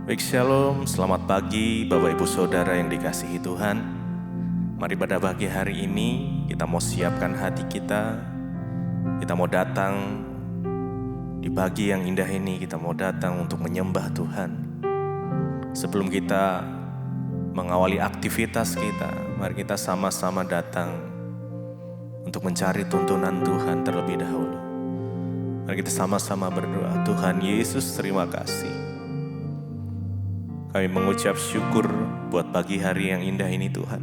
Baik, shalom, selamat pagi Bapak Ibu Saudara yang dikasihi Tuhan. Mari pada pagi hari ini kita mau siapkan hati kita. Kita mau datang di pagi yang indah ini, kita mau datang untuk menyembah Tuhan. Sebelum kita mengawali aktivitas kita, mari kita sama-sama datang untuk mencari tuntunan Tuhan terlebih dahulu. Mari kita sama-sama berdoa. Tuhan Yesus, terima kasih. Kami mengucap syukur buat pagi hari yang indah ini Tuhan.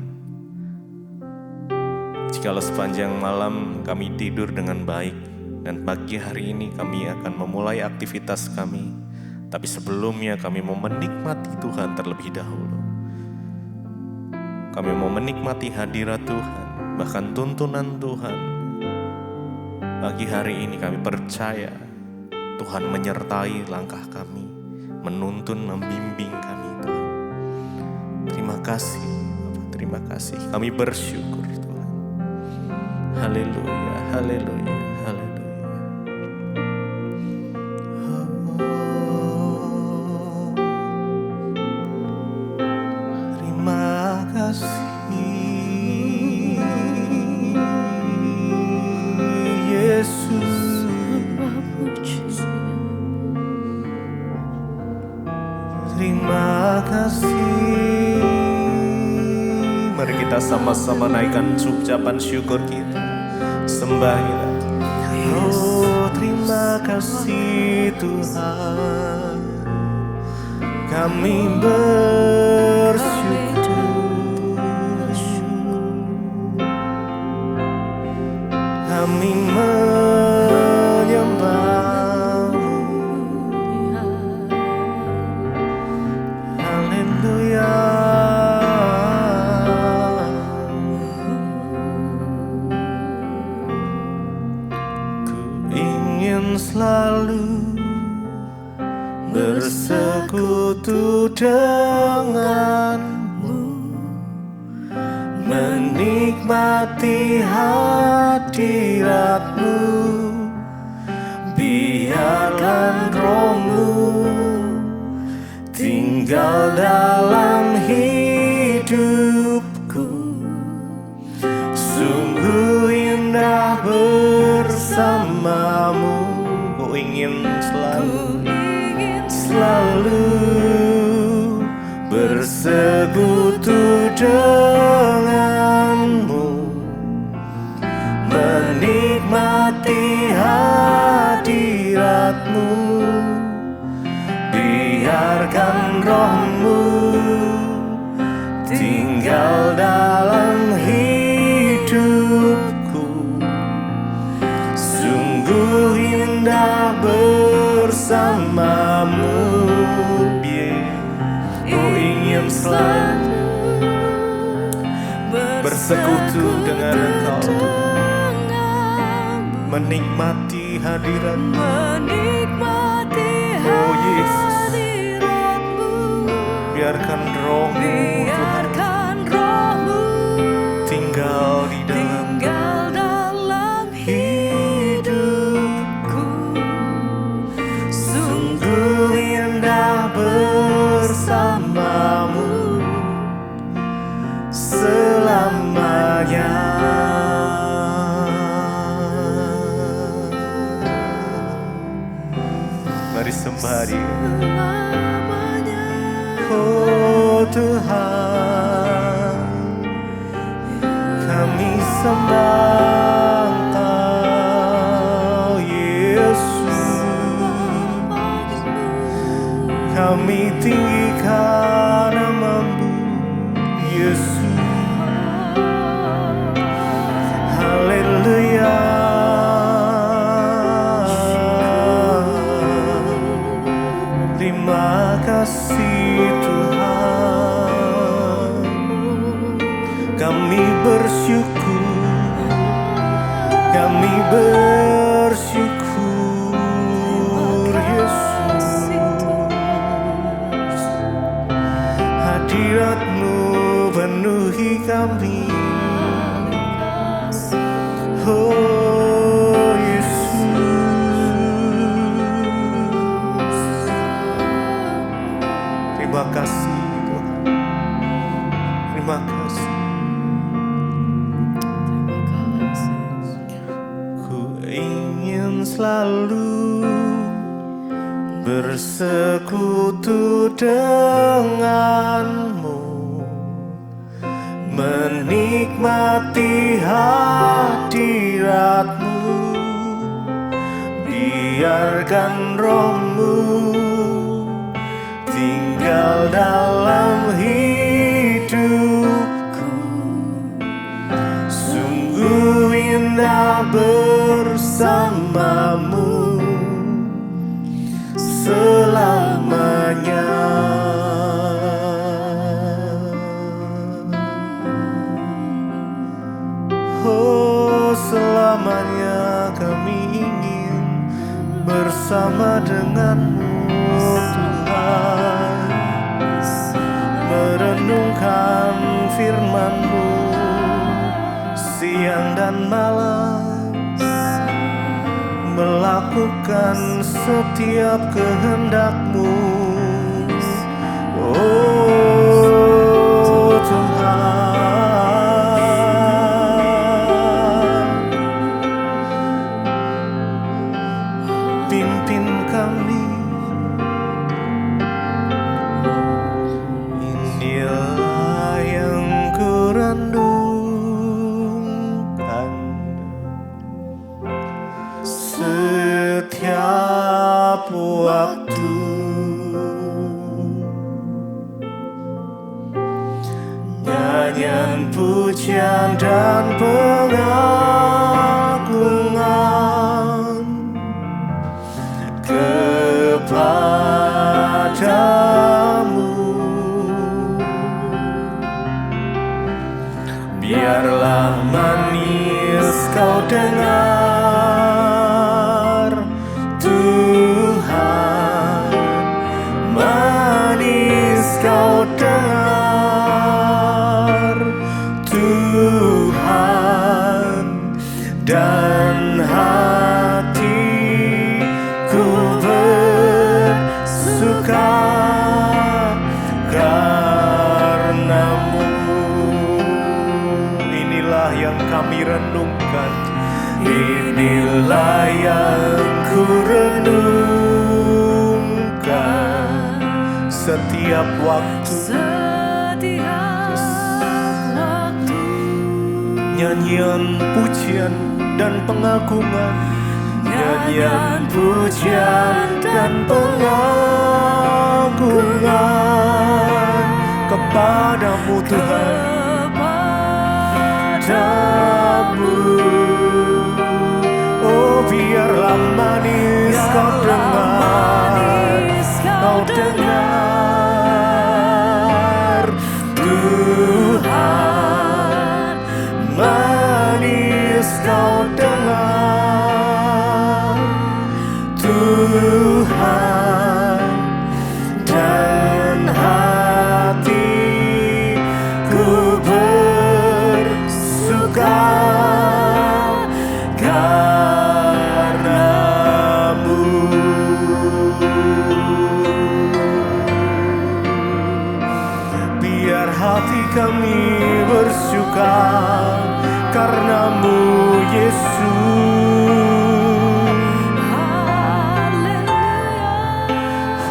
Jikalau sepanjang malam kami tidur dengan baik, dan pagi hari ini kami akan memulai aktivitas kami, tapi sebelumnya kami mau menikmati Tuhan terlebih dahulu. Kami mau menikmati hadirat Tuhan, bahkan tuntunan Tuhan. Pagi hari ini kami percaya Tuhan menyertai langkah kami, menuntun, membimbing kami. Terima kasih Bapak, terima kasih. Kami bersyukur Tuhan. Haleluya, haleluya, haleluya. Terima kasih Yesus. Terima kasih. Mari kita sama-sama naikkan ucapan syukur kita, sembah kita. Oh, terima kasih Tuhan, kami bersyukur, kami menyembah-Mu. Haleluya. Selalu bersekutu denganmu, menikmati hadiratmu. Biarkan Roh-Mu tinggal dalam hidupku. Sungguh indah bersamamu. Selalu bersekutu denganmu, menikmati hadiratmu. Biarkan Roh-Mu tinggal dalam hidupku. Sungguh indah bersamamu. Ku ingin selalu bersekutu dengan Engkau, menikmati hadirat-Mu. Oh Yesus, biarkan Roh-Mu tinggal di dalam hidupku. Sungguh indah bersamamu selamanya. Mari sembah Dia. Oh Tuhan, kami sembah Engkau Yesus. Kami tinggikan nama-Mu Yesus. Haleluya. Terima kasih Tuhan, kami bersyukur, kami bersyukur Yesus. Hadirat-Mu penuhi kami. Oh Yesus, bersekutu denganmu, menikmati hadiratmu. Biarkan rohmu tinggal dalam hidupku. Sungguh indah bersamamu selamanya. Oh, selamanya kami ingin bersama denganmu, Tuhan, merenungkan firman-Mu siang dan malam, melakukan setiap kehendak-Mu. Oh Tuhan, pimpin kami. Inilah yang kurindukan setiap waktu. Nyanyian pujian dan pengagungan kepadamu. Biarlah manis kau dengar, Tuhan, manis kau dengar, Tuhan, dan hatiku bersuka karenamu. Inilah yang kami renungkan, inilah yang ku renungkan setiap waktu. Nyanyian pujian dan pengagungan, nyanyian pujian dan pengagungan kepadamu, Tuhan, kepadamu. Oh, biarlah manis kau dengar, Tuhan, manis kau dengar, Tuhan, dan hatiku bersuka karenamu. Biar hati kami bersuka karenamu, Yesus.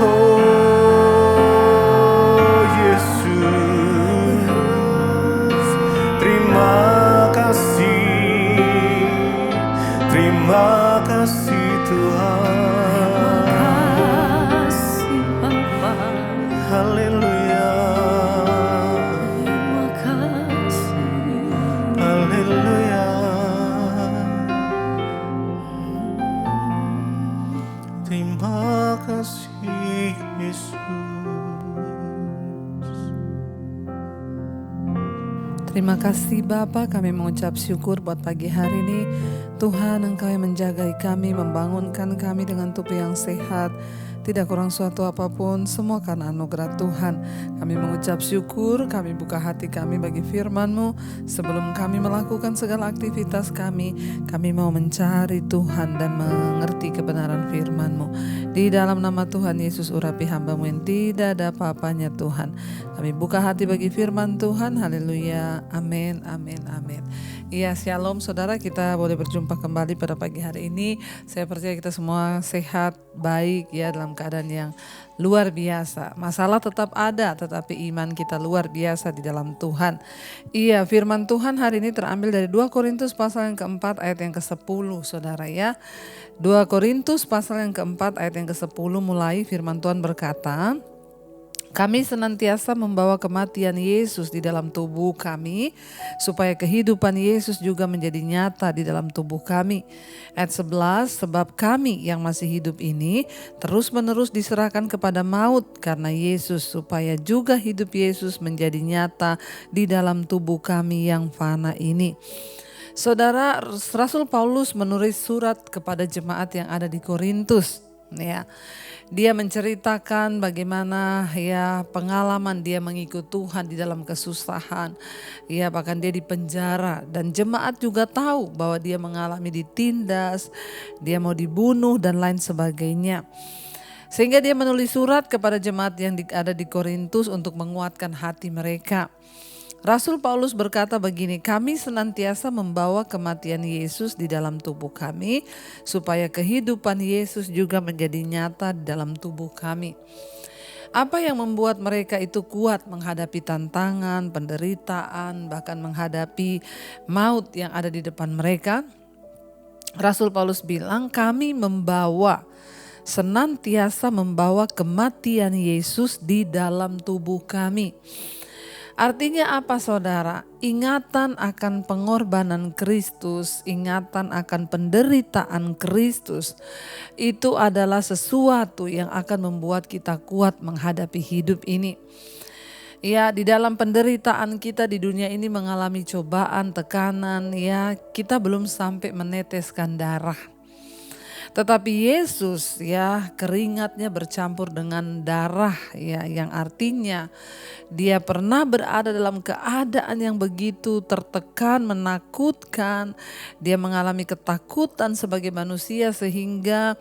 Oh Yesus, terima kasih Tuhan. Haleluya, haleluya. Terima kasih Yesus. Terima kasih Bapa, kami mengucap syukur buat pagi hari ini. Tuhan, Engkau yang menjagai kami, membangunkan kami dengan tubuh yang sehat. Tidak kurang suatu apapun, semua karena anugerah Tuhan. Kami mengucap syukur, kami buka hati kami bagi firman-Mu. Sebelum kami melakukan segala aktivitas kami mau mencari Tuhan dan mengerti kebenaran firman-Mu. Di dalam nama Tuhan Yesus urapi hamba-Mu yang tidak ada apa-apanya Tuhan. Kami buka hati bagi firman Tuhan, haleluya, amin, amin, amin. Iya, shalom saudara, kita boleh berjumpa kembali pada pagi hari ini. Saya percaya kita semua sehat, baik ya dalam dalam keadaan yang luar biasa. Masalah tetap ada, tetapi iman kita luar biasa di dalam Tuhan. Iya, firman Tuhan hari ini terambil dari 2 Korintus pasal yang keempat ayat yang ke-10, saudara ya. 2 Korintus pasal yang keempat ayat yang ke-10 mulai firman Tuhan berkata, kami senantiasa membawa kematian Yesus di dalam tubuh kami, supaya kehidupan Yesus juga menjadi nyata di dalam tubuh kami. Ayat 11, sebab kami yang masih hidup ini terus-menerus diserahkan kepada maut karena Yesus, supaya juga hidup Yesus menjadi nyata di dalam tubuh kami yang fana ini. Saudara, Rasul Paulus menulis surat kepada jemaat yang ada di Korintus, ya. Dia menceritakan bagaimana ya pengalaman dia mengikut Tuhan di dalam kesusahan. Ya, bahkan dia di penjara dan jemaat juga tahu bahwa dia mengalami ditindas, dia mau dibunuh dan lain sebagainya. Sehingga dia menulis surat kepada jemaat yang ada di Korintus untuk menguatkan hati mereka. Rasul Paulus berkata begini, kami senantiasa membawa kematian Yesus di dalam tubuh kami, supaya kehidupan Yesus juga menjadi nyata di dalam tubuh kami. Apa yang membuat mereka itu kuat menghadapi tantangan, penderitaan, bahkan menghadapi maut yang ada di depan mereka? Rasul Paulus bilang, kami senantiasa membawa kematian Yesus di dalam tubuh kami. Artinya apa, saudara? Ingatan akan pengorbanan Kristus, ingatan akan penderitaan Kristus, itu adalah sesuatu yang akan membuat kita kuat menghadapi hidup ini. Ya, di dalam penderitaan kita di dunia ini mengalami cobaan, tekanan, ya kita belum sampai meneteskan darah. Tetapi Yesus ya keringatnya bercampur dengan darah ya, yang artinya dia pernah berada dalam keadaan yang begitu tertekan, menakutkan. Dia mengalami ketakutan sebagai manusia sehingga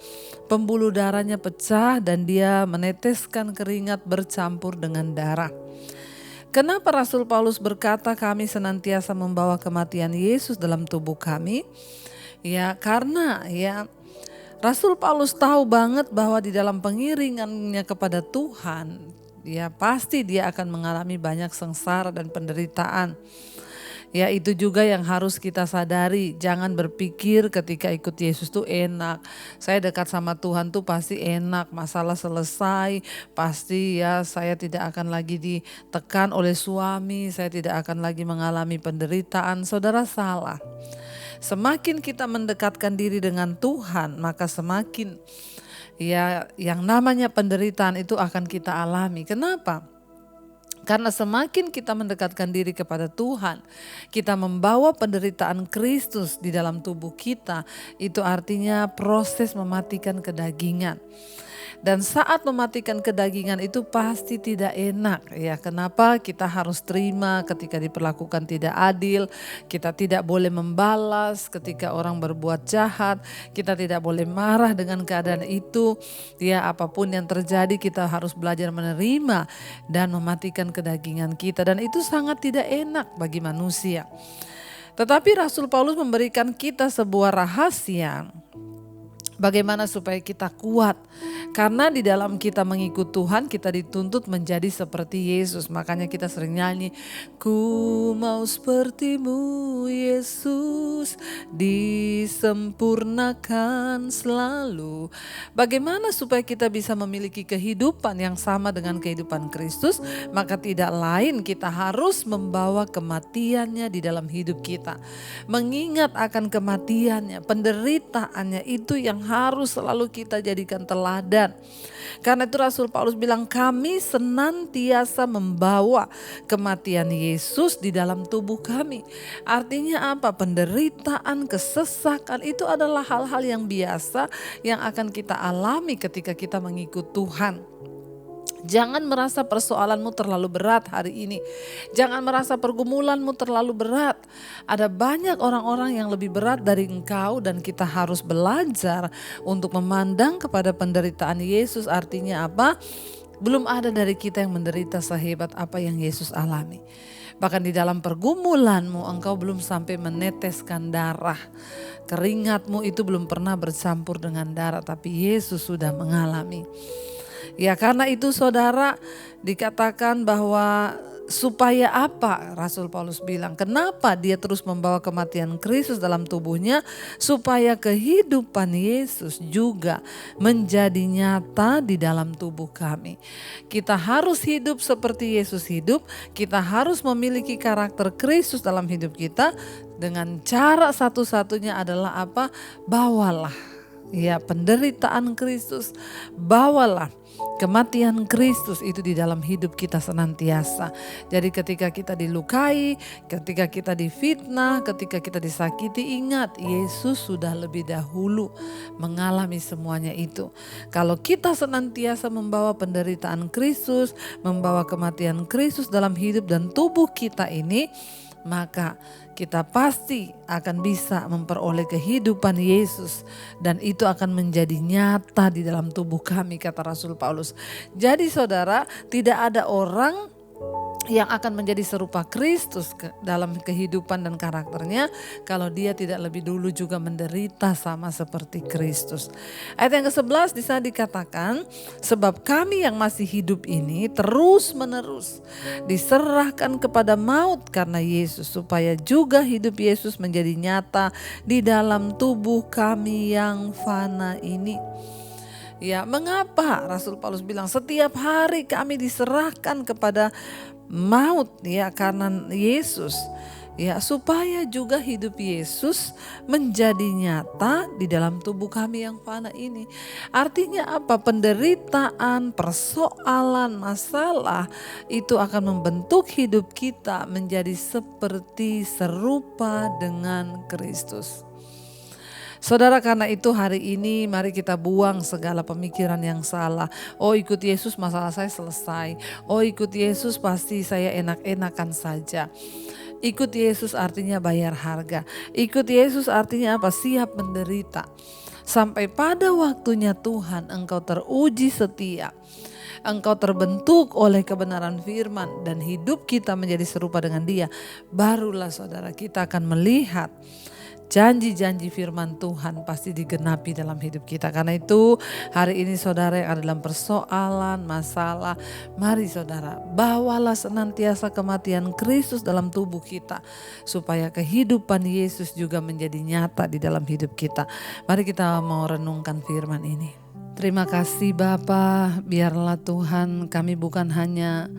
pembuluh darahnya pecah dan dia meneteskan keringat bercampur dengan darah. Kenapa Rasul Paulus berkata kami senantiasa membawa kematian Yesus dalam tubuh kami? Ya karena ya Rasul Paulus tahu banget bahwa di dalam pengiringannya kepada Tuhan, ya pasti dia akan mengalami banyak sengsara dan penderitaan. Ya itu juga yang harus kita sadari, jangan berpikir ketika ikut Yesus tuh enak. Saya dekat sama Tuhan tuh pasti enak, masalah selesai, pasti ya saya tidak akan lagi ditekan oleh suami, saya tidak akan lagi mengalami penderitaan. Saudara salah. Semakin kita mendekatkan diri dengan Tuhan, maka semakin ya yang namanya penderitaan itu akan kita alami. Kenapa? Karena semakin kita mendekatkan diri kepada Tuhan, kita membawa penderitaan Kristus di dalam tubuh kita. Itu artinya proses mematikan kedagingan. Dan saat mematikan kedagingan itu pasti tidak enak ya. Kenapa? Kita harus terima ketika diperlakukan tidak adil. Kita tidak boleh membalas ketika orang berbuat jahat. Kita tidak boleh marah dengan keadaan itu. Ya apapun yang terjadi kita harus belajar menerima dan mematikan kedagingan kita. Dan itu sangat tidak enak bagi manusia. Tetapi Rasul Paulus memberikan kita sebuah rahasia. Bagaimana supaya kita kuat? Karena di dalam kita mengikut Tuhan kita dituntut menjadi seperti Yesus. Makanya kita sering nyanyi, ku mau sepertimu Yesus, disempurnakan selalu. Bagaimana supaya kita bisa memiliki kehidupan yang sama dengan kehidupan Kristus? Maka tidak lain kita harus membawa kematiannya di dalam hidup kita. Mengingat akan kematiannya, penderitaannya itu yang harus selalu kita jadikan teladan. Karena itu Rasul Paulus bilang kami senantiasa membawa kematian Yesus di dalam tubuh kami. Artinya apa? Penderitaan, kesesakan itu adalah hal-hal yang biasa yang akan kita alami ketika kita mengikut Tuhan. Jangan merasa persoalanmu terlalu berat hari ini. Jangan merasa pergumulanmu terlalu berat. Ada banyak orang-orang yang lebih berat dari engkau dan kita harus belajar untuk memandang kepada penderitaan Yesus. Artinya apa? Belum ada dari kita yang menderita sehebat apa yang Yesus alami. Bahkan di dalam pergumulanmu engkau belum sampai meneteskan darah. Keringatmu itu belum pernah bercampur dengan darah, tapi Yesus sudah mengalami. Ya, karena itu saudara, dikatakan bahwa supaya apa? Rasul Paulus bilang, kenapa dia terus membawa kematian Kristus dalam tubuhnya? Supaya kehidupan Yesus juga menjadi nyata di dalam tubuh kami. Kita harus hidup seperti Yesus hidup. Kita harus memiliki karakter Kristus dalam hidup kita. Dengan cara satu-satunya adalah apa? Bawalah ya penderitaan Kristus, bawalah kematian Kristus itu di dalam hidup kita senantiasa. Jadi ketika kita dilukai, ketika kita difitnah, ketika kita disakiti, ingat Yesus sudah lebih dahulu mengalami semuanya itu. Kalau kita senantiasa membawa penderitaan Kristus, membawa kematian Kristus dalam hidup dan tubuh kita ini, maka kita pasti akan bisa memperoleh kehidupan Yesus dan itu akan menjadi nyata di dalam tubuh kami, kata Rasul Paulus. Jadi saudara, tidak ada orang yang akan menjadi serupa Kristus dalam kehidupan dan karakternya kalau dia tidak lebih dulu juga menderita sama seperti Kristus. Ayat yang ke-11 di sana dikatakan, sebab kami yang masih hidup ini terus menerus diserahkan kepada maut karena Yesus, supaya juga hidup Yesus menjadi nyata di dalam tubuh kami yang fana ini. Ya, mengapa Rasul Paulus bilang setiap hari kami diserahkan kepada maut ya karena Yesus, ya supaya juga hidup Yesus menjadi nyata di dalam tubuh kami yang fana ini. Artinya apa? Penderitaan, persoalan, masalah itu akan membentuk hidup kita menjadi seperti serupa dengan Kristus. Saudara, karena itu hari ini mari kita buang segala pemikiran yang salah. Oh, ikut Yesus masalah saya selesai. Oh, ikut Yesus pasti saya enak-enakan saja. Ikut Yesus artinya bayar harga. Ikut Yesus artinya apa? Siap menderita. Sampai pada waktunya Tuhan engkau teruji setia. Engkau terbentuk oleh kebenaran firman dan hidup kita menjadi serupa dengan Dia. Barulah saudara kita akan melihat janji-janji firman Tuhan pasti digenapi dalam hidup kita. Karena itu hari ini saudara yang ada dalam persoalan, masalah, mari saudara bawalah senantiasa kematian Kristus dalam tubuh kita. Supaya kehidupan Yesus juga menjadi nyata di dalam hidup kita. Mari kita mau renungkan firman ini. Terima kasih Bapa, biarlah Tuhan kami bukan hanya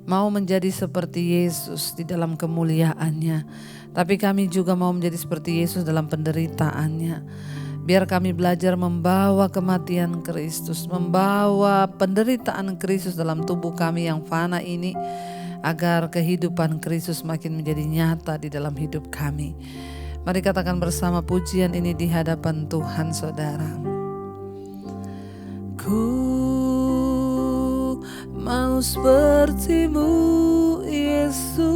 mau menjadi seperti Yesus di dalam kemuliaannya, tapi kami juga mau menjadi seperti Yesus dalam penderitaannya. Biar kami belajar membawa kematian Kristus, membawa penderitaan Kristus dalam tubuh kami yang fana ini, agar kehidupan Kristus makin menjadi nyata di dalam hidup kami. Mari katakan bersama pujian ini di hadapan Tuhan saudara. Ku mau seperti-Mu Yesus,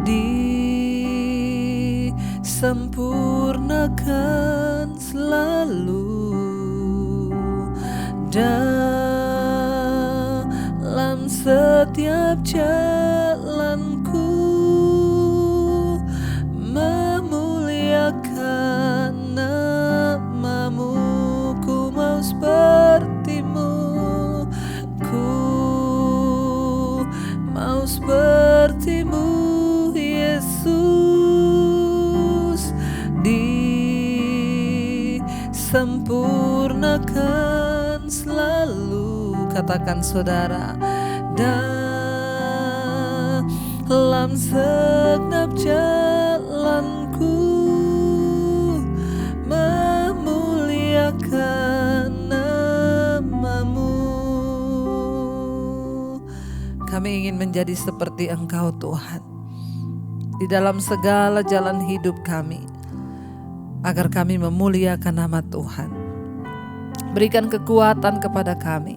disempurnakan selalu dalam setiap jalanku, memuliakan nama-Mu. Ku mau seperti-Mu, ku mau seperti-Mu Yesus, disempurnakan selalu. Katakan saudara, dalam segenap jalanku, memuliakan nama-Mu. Kami ingin menjadi seperti Engkau Tuhan di dalam segala jalan hidup kami, agar kami memuliakan nama Tuhan. Berikan kekuatan kepada kami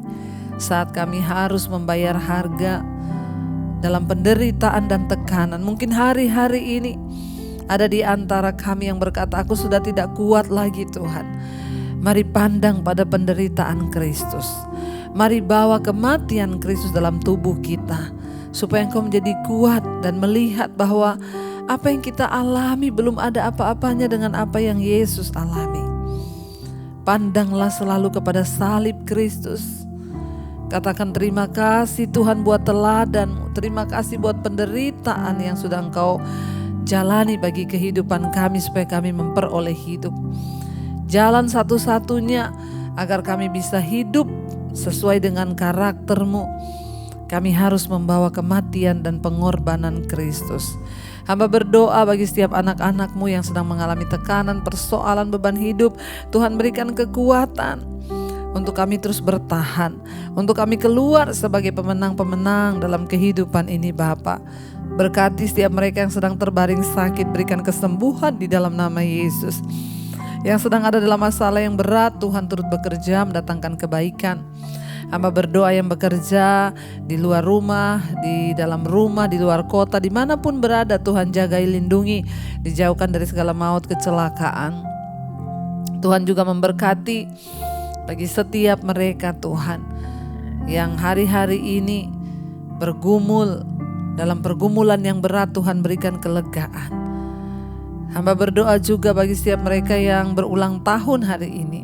saat kami harus membayar harga dalam penderitaan dan tekanan. Mungkin hari-hari ini ada di antara kami yang berkata, aku sudah tidak kuat lagi Tuhan. Mari pandang pada penderitaan Kristus. Mari bawa kematian Kristus dalam tubuh kita, supaya Engkau menjadi kuat dan melihat bahwa apa yang kita alami belum ada apa-apanya dengan apa yang Yesus alami. Pandanglah selalu kepada salib Kristus. Katakan terima kasih Tuhan buat teladan-Mu. Terima kasih buat penderitaan yang sudah Engkau jalani bagi kehidupan kami supaya kami memperoleh hidup. Jalan satu-satunya agar kami bisa hidup sesuai dengan karakter-Mu, kami harus membawa kematian dan pengorbanan Kristus. Hamba berdoa bagi setiap anak-anak-Mu yang sedang mengalami tekanan, persoalan, beban hidup. Tuhan berikan kekuatan untuk kami terus bertahan, untuk kami keluar sebagai pemenang-pemenang dalam kehidupan ini Bapa. Berkati setiap mereka yang sedang terbaring sakit, berikan kesembuhan di dalam nama Yesus. Yang sedang ada dalam masalah yang berat, Tuhan turut bekerja mendatangkan kebaikan. Hamba berdoa yang bekerja di luar rumah, di dalam rumah, di luar kota, dimanapun berada, Tuhan jagai, lindungi, dijauhkan dari segala maut, kecelakaan. Tuhan juga memberkati bagi setiap mereka Tuhan yang hari-hari ini bergumul dalam pergumulan yang berat. Tuhan berikan kelegaan. Hamba berdoa juga bagi setiap mereka yang berulang tahun hari ini.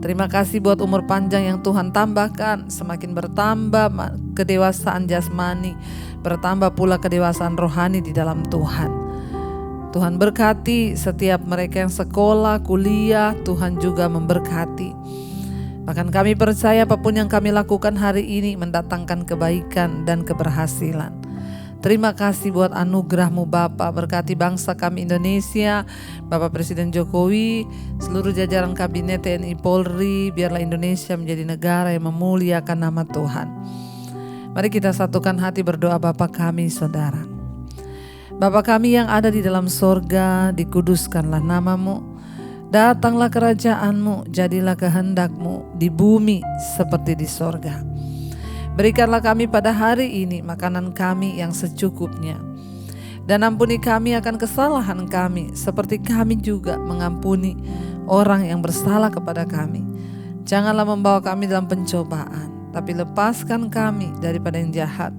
Terima kasih buat umur panjang yang Tuhan tambahkan, semakin bertambah kedewasaan jasmani, bertambah pula kedewasaan rohani di dalam Tuhan. Tuhan berkati setiap mereka yang sekolah, kuliah, Tuhan juga memberkati. Bahkan kami percaya apapun yang kami lakukan hari ini mendatangkan kebaikan dan keberhasilan. Terima kasih buat anugerah-Mu Bapa. Berkati bangsa kami Indonesia, Bapak Presiden Jokowi, seluruh jajaran Kabinet TNI Polri. Biarlah Indonesia menjadi negara yang memuliakan nama Tuhan. Mari kita satukan hati berdoa. Bapa kami Saudara, Bapa kami yang ada di dalam sorga, dikuduskanlah nama-Mu. Datanglah kerajaan-Mu, jadilah kehendak-Mu di bumi seperti di sorga. Berikanlah kami pada hari ini makanan kami yang secukupnya. Dan ampuni kami akan kesalahan kami, seperti kami juga mengampuni orang yang bersalah kepada kami. Janganlah membawa kami dalam pencobaan, tapi lepaskan kami daripada yang jahat.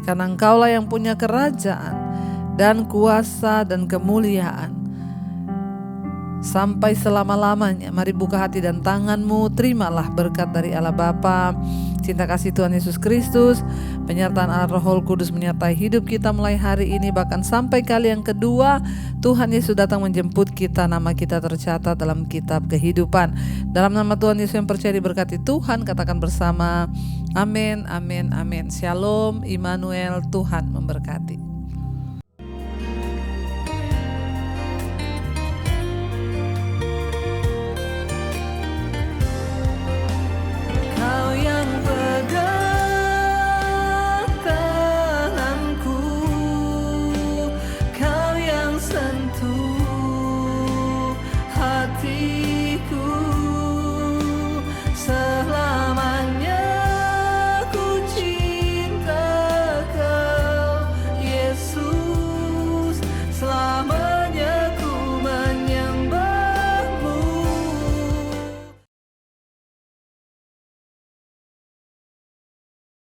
Karena Engkaulah yang punya kerajaan dan kuasa dan kemuliaan sampai selama-lamanya. Mari buka hati dan tangan-Mu, terimalah berkat dari Allah Bapa, cinta kasih Tuhan Yesus Kristus, penyertaan Allah Roh Kudus menyertai hidup kita mulai hari ini bahkan sampai kali yang kedua Tuhan Yesus datang menjemput kita. Nama kita tercatat dalam kitab kehidupan. Dalam nama Tuhan Yesus yang percaya diberkati Tuhan, katakan bersama, amin, amin, amin. Shalom, Immanuel, Tuhan memberkati.